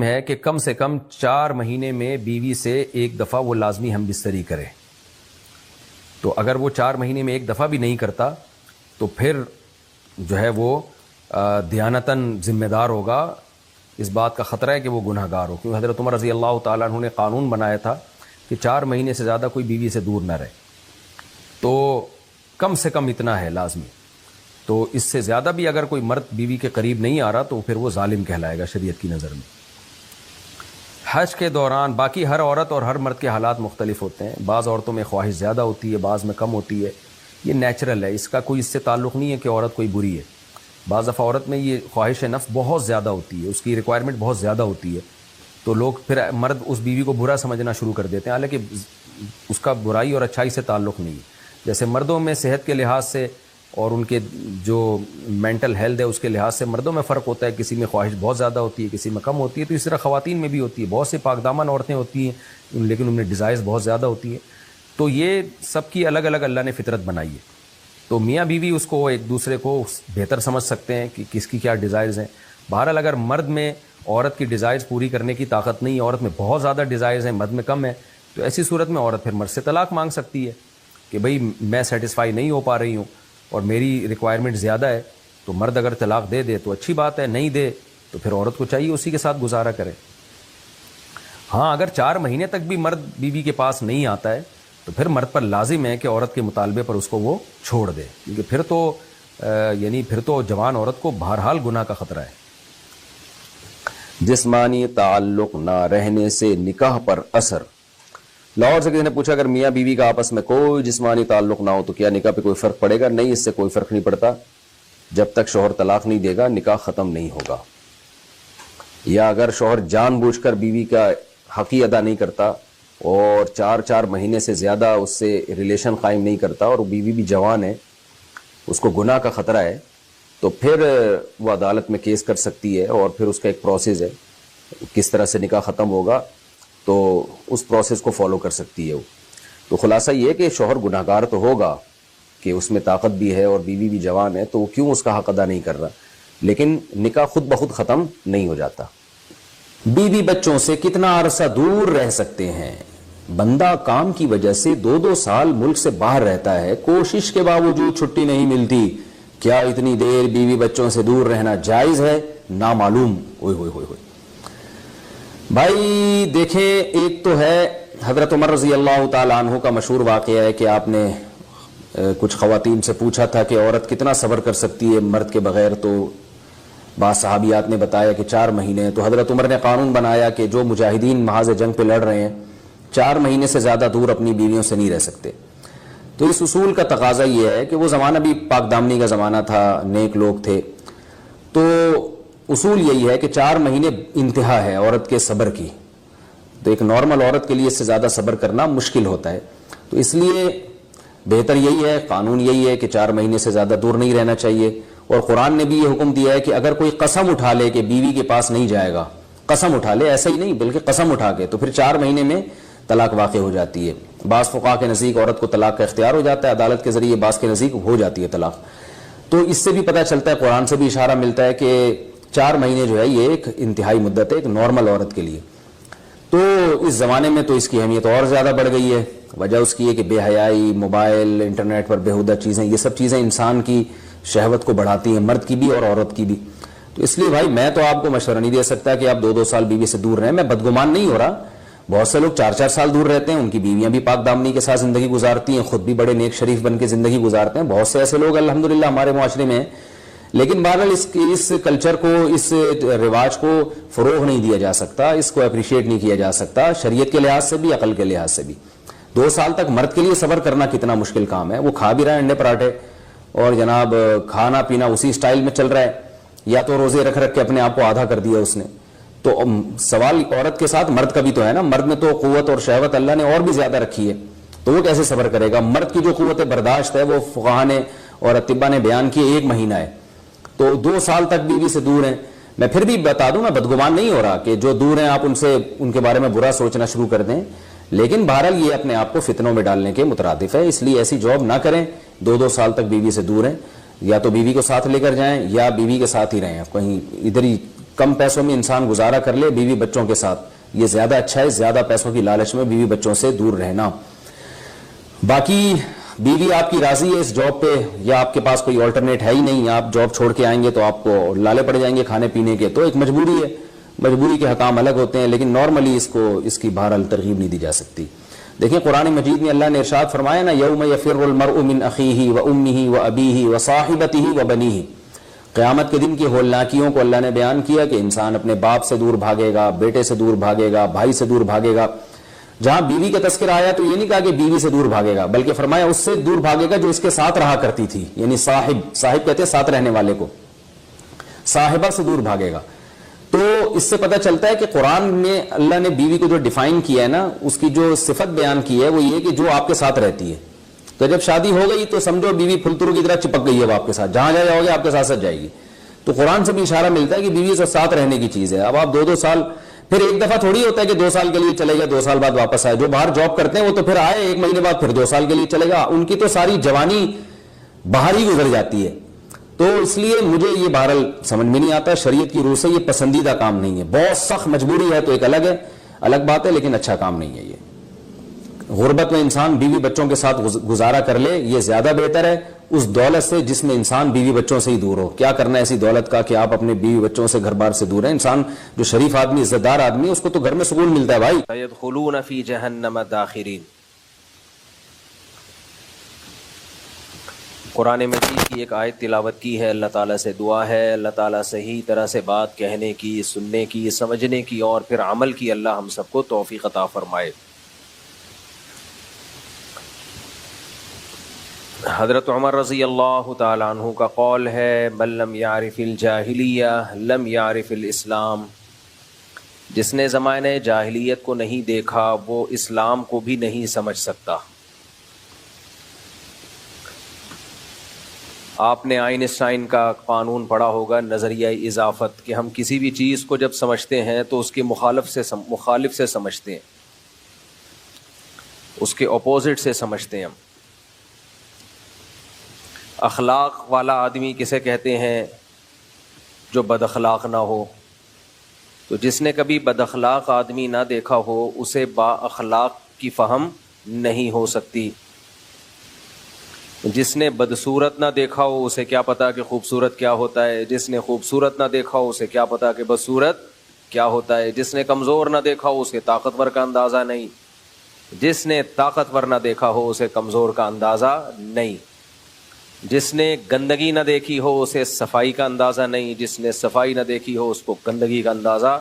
ہے کہ کم سے کم 4 مہینے میں بیوی سے ایک دفعہ وہ لازمی ہم بستری کرے. تو اگر وہ 4 مہینے میں ایک دفعہ بھی نہیں کرتا تو پھر جو ہے وہ دیانتاً ذمہ دار ہوگا. اس بات کا خطرہ ہے کہ وہ گناہ گار ہو، کیونکہ حضرت عمر رضی اللہ تعالیٰ عنہ نے قانون بنایا تھا کہ 4 مہینے سے زیادہ کوئی بیوی سے دور نہ رہے. تو کم سے کم اتنا ہے لازمی. تو اس سے زیادہ بھی اگر کوئی مرد بیوی کے قریب نہیں آ رہا تو پھر وہ ظالم کہلائے گا شریعت کی نظر میں. حج کے دوران باقی ہر عورت اور ہر مرد کے حالات مختلف ہوتے ہیں. بعض عورتوں میں خواہش زیادہ ہوتی ہے، بعض میں کم ہوتی ہے. یہ نیچرل ہے، اس کا کوئی اس سے تعلق نہیں ہے کہ عورت کوئی بری ہے. بعض دفعہ عورت میں یہ خواہش نفس بہت زیادہ ہوتی ہے، اس کی ریکوائرمنٹ بہت زیادہ ہوتی ہے، تو لوگ پھر مرد اس بیوی کو برا سمجھنا شروع کر دیتے ہیں، حالانکہ اس کا برائی اور اچھائی سے تعلق نہیں ہے. جیسے مردوں میں صحت کے لحاظ سے اور ان کے جو مینٹل ہیلتھ ہے اس کے لحاظ سے مردوں میں فرق ہوتا ہے، کسی میں خواہش بہت زیادہ ہوتی ہے، کسی میں کم ہوتی ہے. تو اس طرح خواتین میں بھی ہوتی ہے. بہت سے پاک دامن عورتیں ہوتی ہیں لیکن ان میں ڈیزائرز بہت زیادہ ہوتی ہیں. تو یہ سب کی الگ الگ اللہ نے فطرت بنائی ہے. تو میاں بیوی اس کو ایک دوسرے کو بہتر سمجھ سکتے ہیں کہ کس کی کیا ڈیزائرز ہیں. بہرحال اگر مرد میں عورت کی ڈیزائرز پوری کرنے کی طاقت نہیں ہے، عورت میں بہت زیادہ ڈیزائرز ہیں، مرد میں کم ہے، تو ایسی صورت میں عورت پھر مرد سے طلاق مانگ سکتی ہے کہ بھئی میں سیٹسفائی نہیں ہو پا رہی ہوں اور میری ریکوائرمنٹ زیادہ ہے. تو مرد اگر طلاق دے دے تو اچھی بات ہے، نہیں دے تو پھر عورت کو چاہیے اسی کے ساتھ گزارا کرے. ہاں اگر 4 مہینے تک بھی مرد بیوی کے پاس نہیں آتا ہے تو پھر مرد پر لازم ہے کہ عورت کے مطالبے پر اس کو وہ چھوڑ دے، کیونکہ پھر تو جوان عورت کو بہرحال گناہ کا خطرہ ہے. جسمانی تعلق نہ رہنے سے نکاح پر اثر. لاہور سے کسی نے پوچھا اگر میاں بیوی کا آپس میں کوئی جسمانی تعلق نہ ہو تو کیا نکاح پہ کوئی فرق پڑے گا؟ نہیں، اس سے کوئی فرق نہیں پڑتا. جب تک شوہر طلاق نہیں دے گا نکاح ختم نہیں ہوگا. یا اگر شوہر جان بوجھ کر بیوی کا حق ہی ادا نہیں کرتا اور 4 مہینے سے زیادہ اس سے ریلیشن قائم نہیں کرتا اور بیوی بھی جوان ہے، اس کو گناہ کا خطرہ ہے، تو پھر وہ عدالت میں کیس کر سکتی ہے اور پھر اس کا ایک پروسیس ہے کس طرح سے نکاح ختم ہوگا، تو اس پروسیس کو فالو کر سکتی ہے وہ. تو خلاصہ یہ ہے کہ شوہر گناہ گار تو ہوگا کہ اس میں طاقت بھی ہے اور بیوی بھی جوان ہے، تو وہ کیوں اس کا حق ادا نہیں کر رہا، لیکن نکاح خود بخود ختم نہیں ہو جاتا. بیوی بچوں سے کتنا عرصہ دور رہ سکتے ہیں؟ بندہ کام کی وجہ سے 2 سال ملک سے باہر رہتا ہے، کوشش کے باوجود چھٹی نہیں ملتی. کیا اتنی دیر بیوی بچوں سے دور رہنا جائز ہے؟ نامعلوم. اوئے ہوئے ہوئے ہوئے بھائی دیکھیں، ایک تو ہے حضرت عمر رضی اللہ تعالیٰ عنہ کا مشہور واقعہ ہے کہ آپ نے کچھ خواتین سے پوچھا تھا کہ عورت کتنا صبر کر سکتی ہے مرد کے بغیر، تو بعض صحابیات نے بتایا کہ 4 مہینے. تو حضرت عمر نے قانون بنایا کہ جو مجاہدین محاذ جنگ پہ لڑ رہے ہیں 4 مہینے سے زیادہ دور اپنی بیویوں سے نہیں رہ سکتے. تو اس اصول کا تقاضا یہ ہے کہ وہ زمانہ بھی پاک دامنی کا زمانہ تھا، نیک لوگ تھے، تو اصول یہی ہے کہ 4 مہینے انتہا ہے عورت کے صبر کی. تو ایک نارمل عورت کے لیے اس سے زیادہ صبر کرنا مشکل ہوتا ہے، تو اس لیے بہتر یہی ہے، قانون یہی ہے کہ 4 مہینے سے زیادہ دور نہیں رہنا چاہیے. اور قرآن نے بھی یہ حکم دیا ہے کہ اگر کوئی قسم اٹھا لے کہ بیوی کے پاس نہیں جائے گا، قسم اٹھا لے، ایسا ہی نہیں بلکہ قسم اٹھا کے، تو پھر 4 مہینے میں طلاق واقع ہو جاتی ہے. بعض فقہا کے نزدیک عورت کو طلاق کا اختیار ہو جاتا ہے عدالت کے ذریعے، بعض کے نزدیک ہو جاتی ہے طلاق. تو اس سے بھی پتہ چلتا ہے، قرآن سے بھی اشارہ ملتا ہے کہ 4 مہینے جو ہے یہ ایک انتہائی مدت ہے ایک نارمل عورت کے لیے. تو اس زمانے میں تو اس کی اہمیت اور زیادہ بڑھ گئی ہے. وجہ اس کی ہے کہ بے حیائی، موبائل، انٹرنیٹ پر بےہودہ چیزیں، یہ سب چیزیں انسان کی شہوت کو بڑھاتی ہیں، مرد کی بھی اور عورت کی بھی. تو اس لیے بھائی میں تو آپ کو مشورہ نہیں دے سکتا کہ آپ 2 سال بیوی سے دور رہیں. میں بدگمان نہیں ہو رہا، بہت سے لوگ 4 سال دور رہتے ہیں، ان کی بیویاں بھی پاک دامنی کے ساتھ زندگی گزارتی ہیں، خود بھی بڑے نیک شریف بن کے زندگی گزارتے ہیں. بہت سے ایسے لوگ الحمدللہ ہمارے معاشرے میں ہیں. لیکن بہرحال اس کلچر کو، اس رواج کو فروغ نہیں دیا جا سکتا، اس کو اپریشیٹ نہیں کیا جا سکتا شریعت کے لحاظ سے بھی، عقل کے لحاظ سے بھی. 2 سال تک مرد کے لیے صبر کرنا کتنا مشکل کام ہے. وہ کھا بھی رہا ہے انڈے پراٹھے اور جناب کھانا پینا اسی سٹائل میں چل رہا ہے، یا تو روزے رکھ کے اپنے آپ کو آدھا کر دیا اس نے. تو سوال عورت کے ساتھ مرد کا بھی تو ہے نا. مرد میں تو قوت اور شہوت اللہ نے اور بھی زیادہ رکھی ہے، تو وہ کیسے صبر کرے گا؟ مرد کی جو قوت برداشت ہے وہ فقہا نے اور اطباء نے بیان کی 1 مہینہ ہے. تو 2 سال تک بیوی سے دور ہیں. میں پھر بھی بتا دوں، میں بدگمان نہیں ہو رہا کہ جو دور ہیں آپ ان کے بارے میں برا سوچنا شروع کر دیں، لیکن بہرحال یہ اپنے آپ کو فتنوں میں ڈالنے کے مترادف ہے. اس لیے ایسی جاب نہ کریں. 2 سال تک بیوی سے دور ہیں، یا تو بیوی کو ساتھ لے کر جائیں یا بیوی کے ساتھ ہی رہیں، آپ کہیں ادھر ہی کم پیسوں میں انسان گزارا کر لے بیوی بچوں کے ساتھ، یہ زیادہ اچھا ہے، زیادہ پیسوں کی لالچ میں بیوی بچوں سے دور رہنا۔ باقی بیوی آپ کی راضی ہے اس جاب پہ، یا آپ کے پاس کوئی آلٹرنیٹ ہے ہی نہیں، آپ جاب چھوڑ کے آئیں گے تو آپ کو لالے پڑ جائیں گے کھانے پینے کے، تو ایک مجبوری ہے، مجبوری کے حکام الگ ہوتے ہیں، لیکن نارملی اس کی بہرحال ترغیب نہیں دی جا سکتی۔ دیکھیں قرآن مجید میں اللہ نے ارشاد فرمایا نا، یوم یفر المرء من اخیہ وامہ وابیہ وصاحبتہ وبنیہ، قیامت کے دن کی ہولناکیوں کو اللہ نے بیان کیا کہ انسان اپنے باپ سے دور بھاگے گا، بیٹے سے دور بھاگے گا، بھائی سے دور بھاگے گا۔ جہاں بیوی کا تذکرہ آیا تو یہ نہیں کہا کہ بیوی سے دور بھاگے گا، بلکہ فرمایا اس سے دور بھاگے گا جو اس کے ساتھ رہا کرتی تھی، یعنی صاحب کہتے ہیں ساتھ رہنے والے کو، صاحبہ سے دور بھاگے گا۔ تو اس سے پتہ چلتا ہے کہ قرآن میں اللہ نے بیوی کو جو ڈیفائن کیا ہے نا، اس کی جو صفت بیان کی ہے وہ یہ کہ جو آپ کے ساتھ رہتی ہے۔ تو جب شادی ہو گئی تو سمجھو بیوی پھلترو کی طرح چپک گئی ہے وہ آپ کے ساتھ، جہاں جاؤ گے آپ کے ساتھ جائے گی۔ تو قرآن سے بھی اشارہ ملتا ہے کہ بیوی سے ساتھ رہنے کی چیز ہے۔ اب آپ 2 سال، پھر ایک دفعہ تھوڑی ہوتا ہے کہ 2 سال کے لیے چلے گا 2 سال بعد واپس آئے، جو باہر جاب کرتے ہیں وہ تو پھر آئے 1 مہینے بعد پھر 2 سال کے لیے چلے گا، ان کی تو ساری جوانی باہر ہی گزر جاتی ہے۔ تو اس لیے مجھے یہ بہرحال سمجھ میں نہیں آتا، شریعت کی روح سے یہ پسندیدہ کام نہیں ہے۔ بہت سخت مجبوری ہے تو ایک الگ بات ہے، لیکن اچھا کام نہیں ہے یہ۔ غربت میں انسان بیوی بچوں کے ساتھ گزارا کر لے، یہ زیادہ بہتر ہے اس دولت سے جس میں انسان بیوی بچوں سے ہی دور ہو۔ کیا کرنا ہے ایسی دولت کا کہ آپ اپنے بیوی بچوں سے گھر بار سے دور ہیں؟ انسان جو شریف آدمی، عزت دار آدمی، اس کو تو گھر میں سکون ملتا ہے بھائی۔ يدخلون فی جہنم داخرین۔ قرآن مجید کی ایک آیت تلاوت کی ہے، اللہ تعالیٰ سے دعا ہے اللہ تعالیٰ صحیح طرح سے بات کہنے کی، سننے کی، سمجھنے کی اور پھر عمل کی اللہ ہم سب کو توفیق عطا فرمائے۔ حضرت عمر رضی اللہ تعالیٰ عنہ کا قول ہے، من لم یعرف الجاہلیہ لم یعرف الاسلام، جس نے زمانہ جاہلیت کو نہیں دیکھا وہ اسلام کو بھی نہیں سمجھ سکتا۔ آپ نے آئنسٹائن کا قانون پڑھا ہوگا، نظریہ اضافت، کہ ہم کسی بھی چیز کو جب سمجھتے ہیں تو اس کے مخالف سے سمجھتے ہیں، اس کے اپوزٹ سے سمجھتے ہیں ہم۔ اخلاق والا آدمی کسے کہتے ہیں؟ جو بد اخلاق نہ ہو۔ تو جس نے کبھی بد اخلاق آدمی نہ دیکھا ہو اسے با اخلاق کی فہم نہیں ہو سکتی۔ جس نے بدصورت نہ دیکھا ہو اسے کیا پتا کہ خوبصورت کیا ہوتا ہے، جس نے خوبصورت نہ دیکھا ہو اسے کیا پتا کہ بدصورت کیا ہوتا ہے، جس نے کمزور نہ دیکھا ہو اسے طاقتور کا اندازہ نہیں، جس نے طاقتور نہ دیکھا ہو اسے کمزور کا اندازہ نہیں، جس نے گندگی نہ دیکھی ہو اسے صفائی کا اندازہ نہیں، جس نے صفائی نہ دیکھی ہو اس کو گندگی کا اندازہ